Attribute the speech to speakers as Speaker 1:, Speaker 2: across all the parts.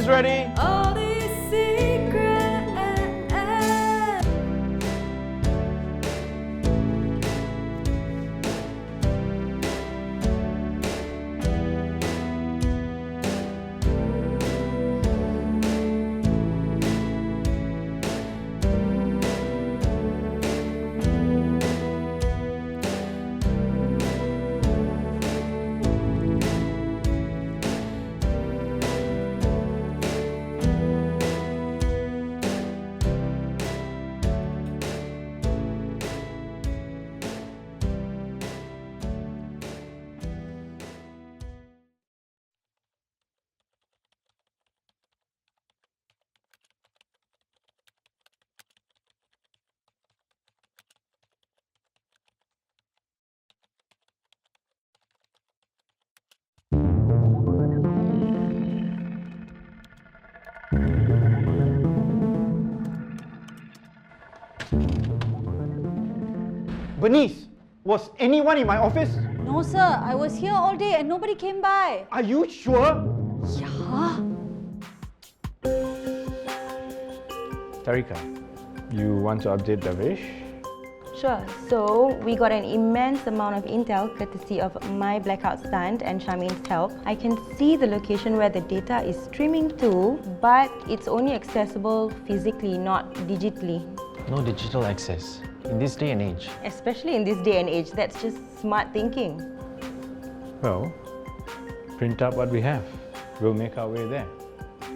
Speaker 1: is ready.
Speaker 2: All these secrets.
Speaker 3: Bernice, was anyone in my office?
Speaker 4: No, sir. I was here all day and nobody came by.
Speaker 3: Are you sure?
Speaker 4: Yeah.
Speaker 1: Tarika, you want to update Davesh?
Speaker 5: Sure. So, we got an immense amount of intel courtesy of my blackout stunt and Charmaine's help. I can see the location where the data is streaming to, but it's only accessible physically, not digitally.
Speaker 6: No digital access in this day and age.
Speaker 5: Especially in this day and age, that's just smart thinking.
Speaker 1: Well, print out what we have. We'll make our way there.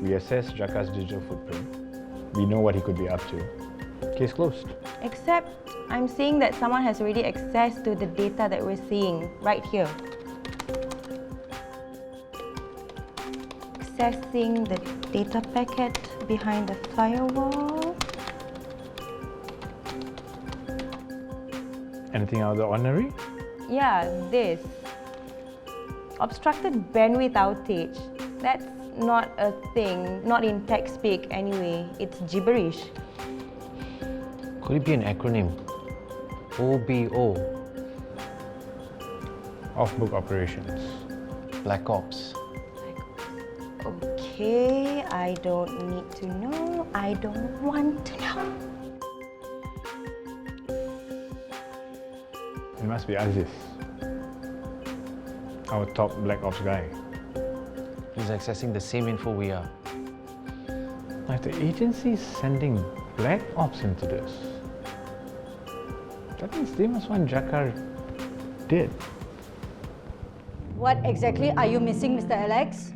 Speaker 1: We assess Jaka's digital footprint. We know what he could be up to. Case closed.
Speaker 5: Except, I'm seeing that someone has already access to the data that we're seeing right here. Accessing the data packet behind the firewall.
Speaker 1: Anything out of the ordinary?
Speaker 5: Yeah, this. Obstructed bandwidth outage. That's not a thing, not in tech speak anyway. It's gibberish.
Speaker 6: Could it be an acronym? OBO,
Speaker 1: Off-book operations.
Speaker 6: Black Ops.
Speaker 5: Okay, I don't need to know. I don't want to know.
Speaker 1: It must be Aziz, our top Black Ops guy.
Speaker 6: He's accessing the same info we are.
Speaker 1: Now, if the agency is sending Black Ops into this, that means they must want Jaka dead.
Speaker 4: What exactly are you missing, Mr. Alex?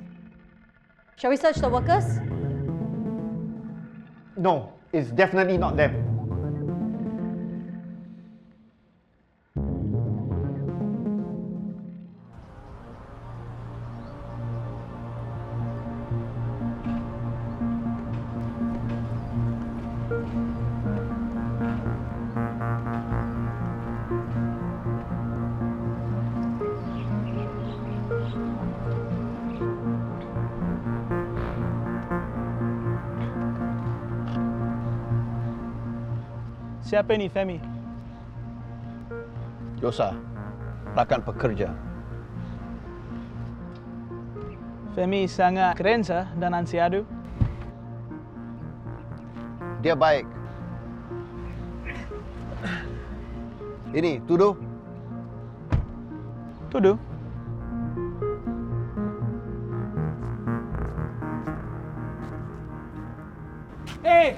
Speaker 4: Shall we search the workers?
Speaker 3: No, it's definitely not them.
Speaker 7: Siapa ini, Femi?
Speaker 8: Yosa, rakan pekerja.
Speaker 7: Femi sangat keren sah dan ansiadu.
Speaker 8: Dia baik. Ini, tuduh.
Speaker 7: Tuduh. Eh!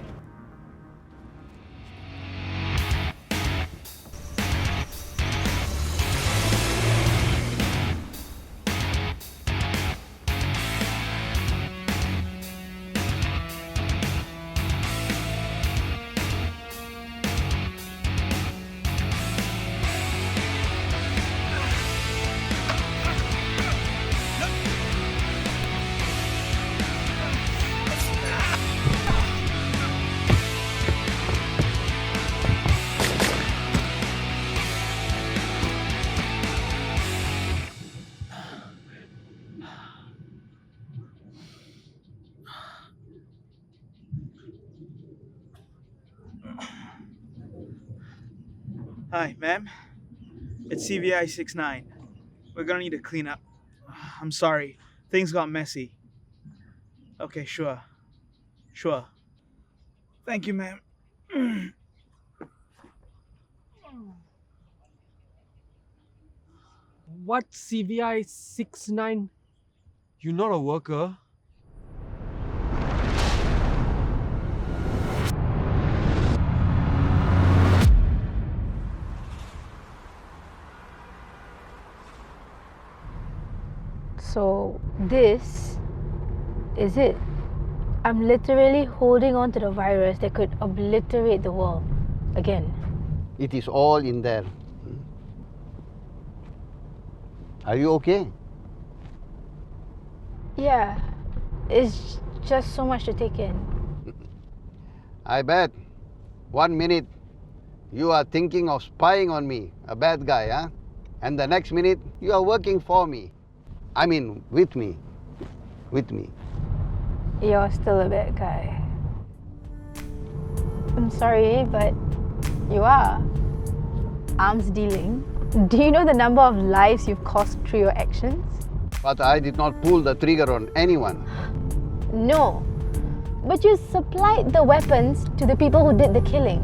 Speaker 7: Hi, ma'am. It's CVI 69. We're gonna need to clean up. I'm sorry. Things got messy. Okay, sure. Sure. Thank you, ma'am.
Speaker 9: What CVI 69? You're not a worker.
Speaker 10: So, this is it. I'm literally holding on to the virus that could obliterate the world again.
Speaker 8: It is all in there. Are you okay?
Speaker 10: Yeah, it's just so much to take in.
Speaker 8: I bet. 1 minute you are thinking of spying on me, a bad guy, huh? And the next minute you are working for me. I mean, with me. With me.
Speaker 10: You're still a bad guy. I'm sorry, but you are. Arms dealing. Do you know the number of lives you've cost through your actions?
Speaker 8: But I did not pull the trigger on anyone.
Speaker 10: No. But you supplied the weapons to the people who did the killing.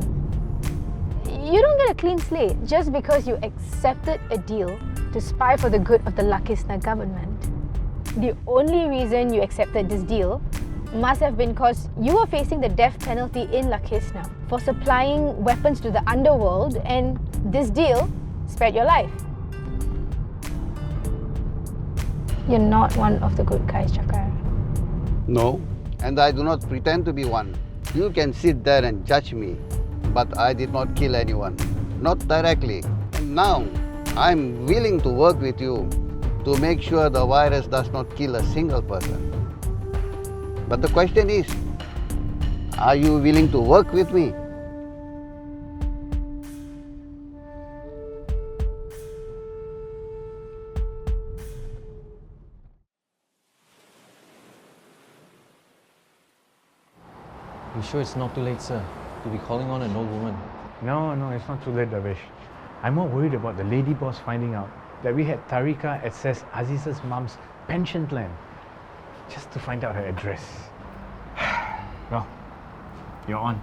Speaker 10: You don't get a clean slate just because you accepted a deal to spy for the good of the Lakisna government. The only reason you accepted this deal must have been because you were facing the death penalty in Lakisna for supplying weapons to the underworld, and this deal spared your life. You're not one of the good guys, Chakra.
Speaker 8: No, and I do not pretend to be one. You can sit there and judge me, but I did not kill anyone. Not directly. And now, I'm willing to work with you to make sure the virus does not kill a single person. But the question is, are you willing to work with me?
Speaker 6: You sure it's not too late, sir, to be calling on an old woman?
Speaker 1: No, it's not too late, Davesh. I'm more worried about the lady boss finding out that we had Tarika access Aziz's mom's pension plan just to find out her address. Well, you're on.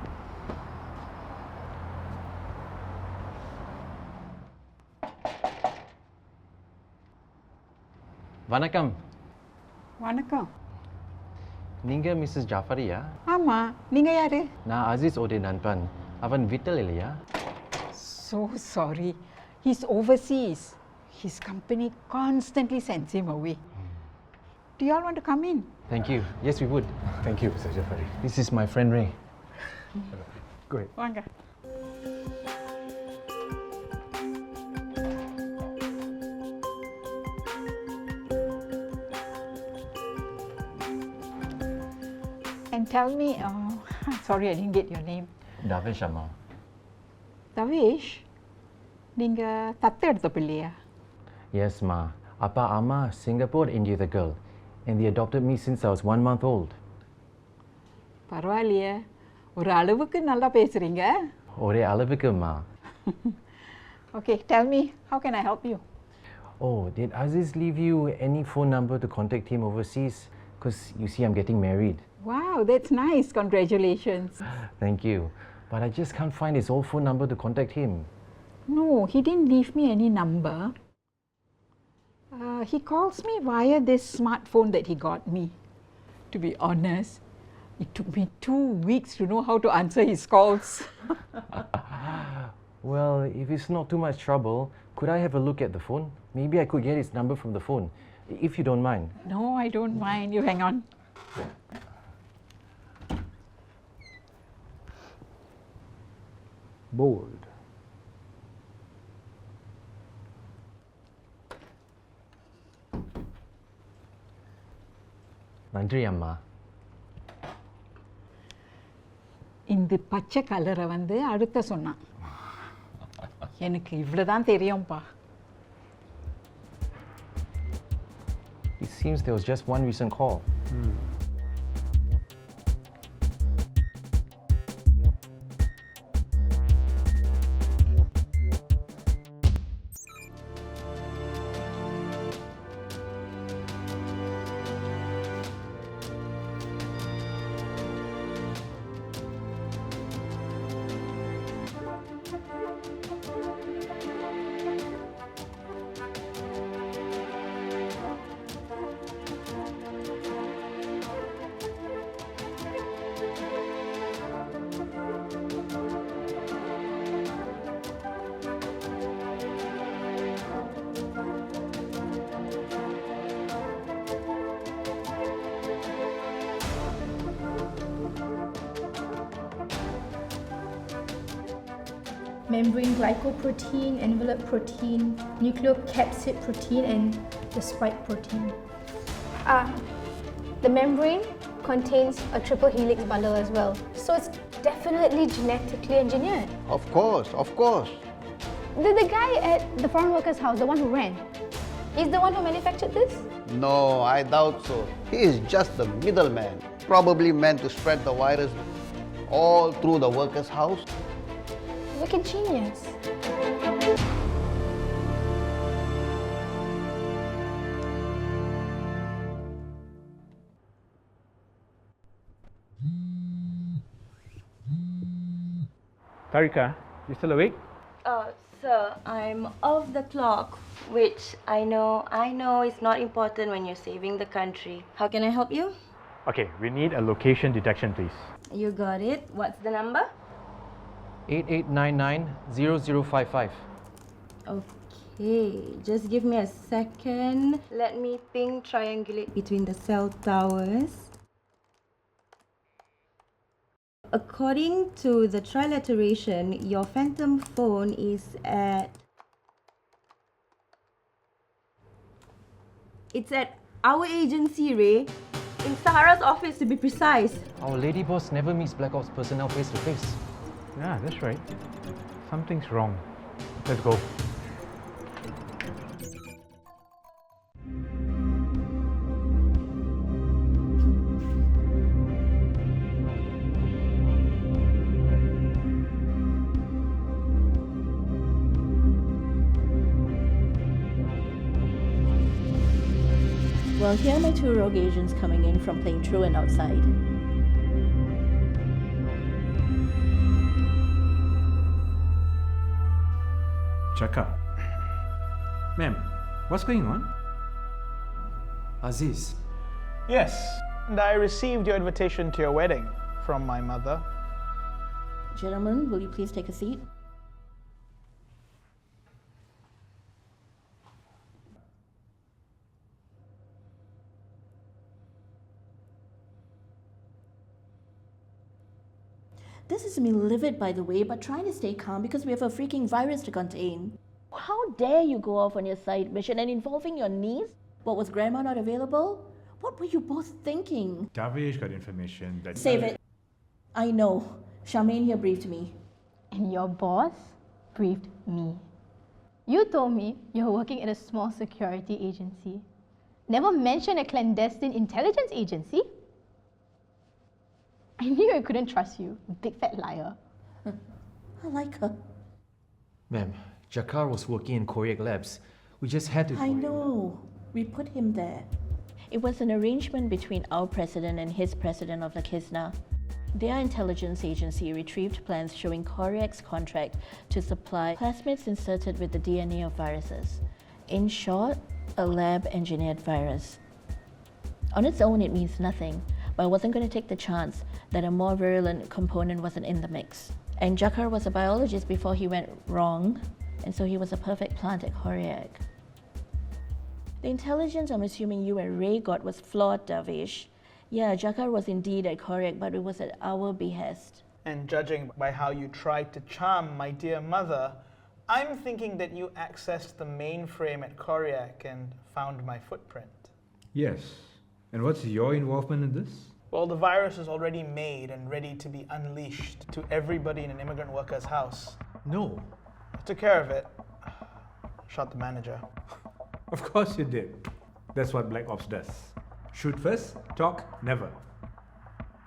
Speaker 6: Vanakkam.
Speaker 11: வணக்கம்.
Speaker 6: நீங்க Mrs ஜாஃபரியா?
Speaker 11: ஆமா, நீங்க யாரு?
Speaker 6: நான் அசீஸ் ஓட நண்பன். அவன் வீட்டில் இல்லையா?
Speaker 11: So sorry. He's overseas. His company constantly sends him away. Do you all want to come in?
Speaker 6: Thank you. Yes, we would.
Speaker 1: Thank you, Mr. Jafari.
Speaker 6: This is my friend Ray.
Speaker 1: Go ahead.
Speaker 11: வாங்க. And tell me, sorry, I didn't get your name.
Speaker 6: Davesh Amma.
Speaker 11: Davesh, நீங்க தத்து எடுத்த பிள்ளையா?
Speaker 6: Yes, ma. Appa Amma, Singapore, India the girl. And they adopted me since I was 1 month old.
Speaker 11: பரவாயில்லையே, ஒரு அளவுக்கு நல்லா பேசுறீங்க.
Speaker 6: ஒரே அளவுக்கு ma.
Speaker 11: Okay, tell me, how can I help you?
Speaker 6: Oh, did Aziz leave you any phone number to contact him overseas? Because you see, I'm getting married.
Speaker 11: Wow, that's nice. Congratulations.
Speaker 6: Thank you. But I just can't find his old phone number to contact him.
Speaker 11: No, he didn't leave me any number. He calls me via this smartphone that he got me. To be honest, it took me 2 weeks to know how to answer his calls.
Speaker 6: Well, if it's not too much trouble, could I have a look at the phone? Maybe I could get his number from the phone, if you don't mind.
Speaker 11: No, I don't mind. You hang on.
Speaker 1: Bold.
Speaker 6: நன்றி அம்மா.
Speaker 11: இந்த பச்சை கலரை வந்து அடுத்த சொன்னான். எனக்கு இவ்வளவுதான் தெரியும்பா.
Speaker 6: It seems there was just one recent call.
Speaker 10: membrane glycoprotein, envelope protein, nucleocapsid protein, and the spike protein. The membrane contains a triple helix bundle as well, so it's definitely genetically engineered.
Speaker 8: Of course, of course.
Speaker 10: The guy at the foreign workers' house, the one who ran, is the one who manufactured this?
Speaker 8: No, I doubt so. He is just the middleman, probably meant to spread the virus all through the workers' house.
Speaker 10: Wicked genius.
Speaker 1: Tarika, you still awake?
Speaker 5: Sir, I'm off the clock, which I know is not important when you're saving the country. How can I help you?
Speaker 1: Okay, we need a location detection, please.
Speaker 5: You got it. What's the number?
Speaker 6: 8899-0055.
Speaker 5: Okay, just give me a second. Let me triangulate between the cell towers. According to the trilateration, your phantom phone is at... It's at our agency, Ray. In Sahara's office, to be precise.
Speaker 6: Our lady boss never meets Black Ops personnel face to face.
Speaker 1: Yeah, that's right. Something's wrong. Let's go.
Speaker 12: Well, here are my two rogue agents coming in from playing truant outside.
Speaker 1: Chaka. Ma'am, what's going on?
Speaker 9: Aziz,
Speaker 7: Yes, and I received your invitation to your wedding from my mother.
Speaker 12: Gentlemen, will you please take a seat? This is me livid, by the way, but trying to stay calm because we have a freaking virus to contain. How dare you go off on your side mission and involving your niece? What, was grandma not available? What were you both thinking?
Speaker 1: Davesh got information that...
Speaker 12: Save it. I know. Charmaine here briefed me.
Speaker 10: And your boss briefed me. You told me you're working at a small security agency. Never mentioned a clandestine intelligence agency. I knew I couldn't trust you, big fat liar.
Speaker 12: I like her.
Speaker 6: Ma'am, Jakar was working in Korean labs. We just had to...
Speaker 12: I know. We put him there. It was an arrangement between our president and his president of the Kisna. Their intelligence agency retrieved plans showing Koreak's contract to supply plasmids inserted with the DNA of viruses. In short, a lab-engineered virus. On its own, it means nothing, but I wasn't going to take the chance that a more virulent component wasn't in the mix. And Jakar was a biologist before he went wrong, and so he was a perfect plant at Koreak. The intelligence I'm assuming you and Ray got was flawed, Davesh. Yeah, Jakar was indeed at Koreak, but it was at our behest.
Speaker 7: And judging by how you tried to charm my dear mother, I'm thinking that you accessed the mainframe at Koreak and found my footprint.
Speaker 1: Yes. And what's your involvement in this?
Speaker 7: Well, the virus is already made and ready to be unleashed to everybody in an immigrant worker's house.
Speaker 6: No.
Speaker 7: I took care of it. Shot the manager.
Speaker 1: Of course you did. That's what Black Ops does. Shoot first, talk never.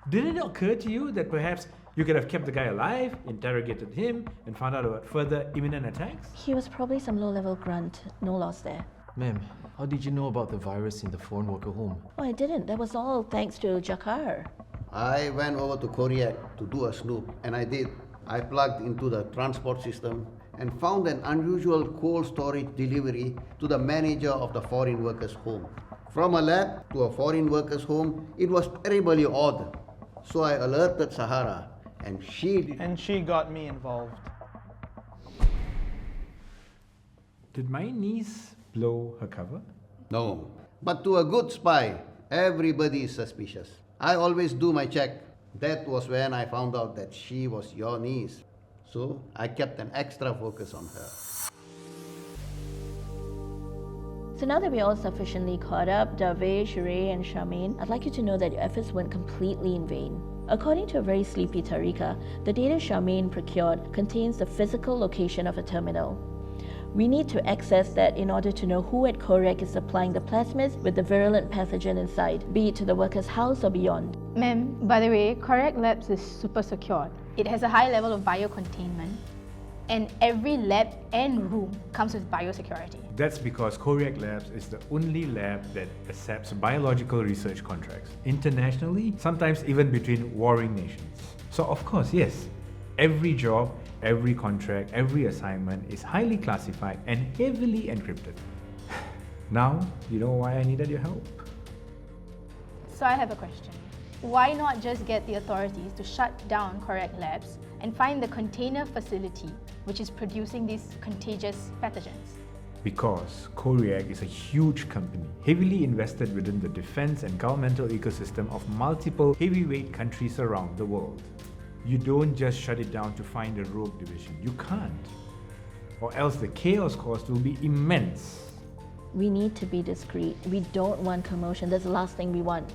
Speaker 1: Did it occur to you that perhaps you could have kept the guy alive, interrogated him, and found out about further imminent attacks?
Speaker 12: He was probably some low-level grunt. No loss there.
Speaker 6: Ma'am, how did you know about the virus in the foreign worker home?
Speaker 12: Oh, I didn't. That was all thanks to Jakar.
Speaker 8: I went over to Korea to do a snoop, and I did. I plugged into the transport system and found an unusual cold storage delivery to the manager of the foreign workers' home. From a lab to a foreign workers' home, it was terribly odd. So I alerted Sahara, and she
Speaker 7: got me involved.
Speaker 1: Did my niece blow her cover?
Speaker 8: No. But to a good spy, everybody is suspicious. I always do my check. That was when I found out that she was your niece. So I kept an extra focus on her.
Speaker 12: So now that we're all sufficiently caught up, Davesh, Ray and Charmaine, I'd like you to know that your efforts weren't completely in vain. According to a very sleepy Tariqa, the data Charmaine procured contains the physical location of a terminal. We need to access that in order to know who at Korea is supplying the plasmids with the virulent pathogen inside, be it to the worker's house or beyond.
Speaker 10: Ma'am, by the way, Korea Labs is super secured. It has a high level of biocontainment, and every lab and room comes with biosecurity.
Speaker 1: That's because Korea Labs is the only lab that accepts biological research contracts internationally, sometimes even between warring nations. So of course, yes, every job, every contract, every assignment is highly classified and heavily encrypted. Now, you know why I needed your help?
Speaker 10: So I have a question. Why not just get the authorities to shut down Korea Labs and find the container facility which is producing these contagious pathogens?
Speaker 1: Because Korea is a huge company, heavily invested within the defense and governmental ecosystem of multiple heavyweight countries around the world. You don't just shut it down to find a rogue division. You can't. Or else the chaos cost will be immense.
Speaker 12: We need to be discreet. We don't want commotion. That's the last thing we want.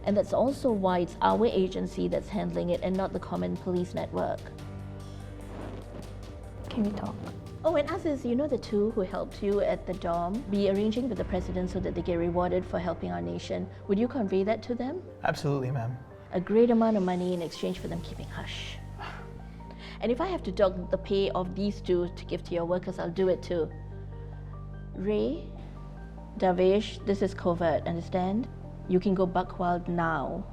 Speaker 12: And that's also why it's our agency that's handling it and not the common police network.
Speaker 10: Can we talk?
Speaker 12: Oh, and Aziz, you know the two who helped you at the dorm? Be arranging with the president so that they get rewarded for helping our nation. Would you convey that to them?
Speaker 7: Absolutely, ma'am.
Speaker 12: A great amount of money in exchange for them keeping hush. And if I have to dog the pay of these two to give to your workers, I'll do it too. Ray, Davesh, this is covert, understand? You can go buck wild now.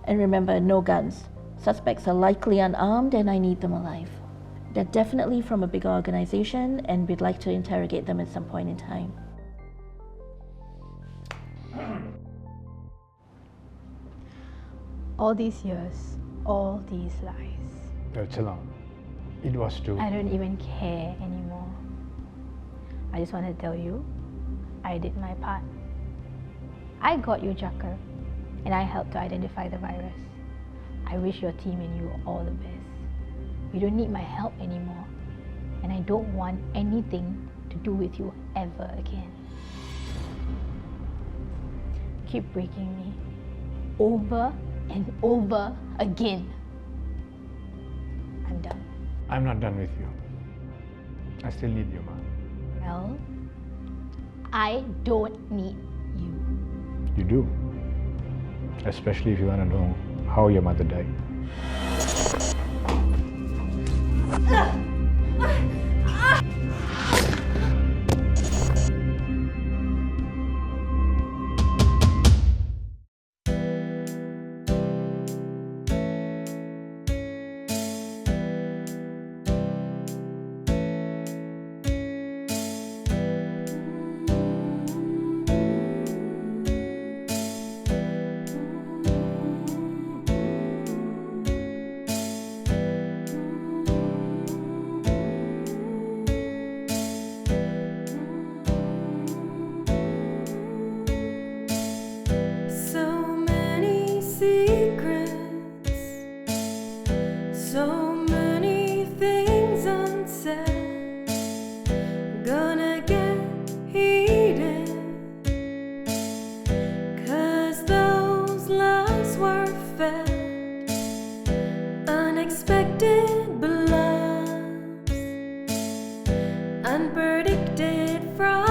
Speaker 12: And remember, no guns. Suspects are likely unarmed and I need them alive. They're definitely from a bigger organization and we'd like to interrogate them at some point in time.
Speaker 10: All these years, all these lies.
Speaker 1: Chill out. It was true.
Speaker 10: I don't even care anymore. I just want to tell you, I did my part. I got you Jacker, and I helped to identify the virus. I wish your team and you all the best. You don't need my help anymore, and I don't want anything to do with you ever again. Keep breaking me over and over again. I'm done.
Speaker 1: I'm not done with you. I still need you, Ma.
Speaker 10: Well, I don't need you.
Speaker 1: You do. Especially if you want to know how your mother died.
Speaker 2: So many secrets, so many things unsaid. Gonna get heated, 'cause those lies were fed. Unexpected bluffs, unpredicted frauds.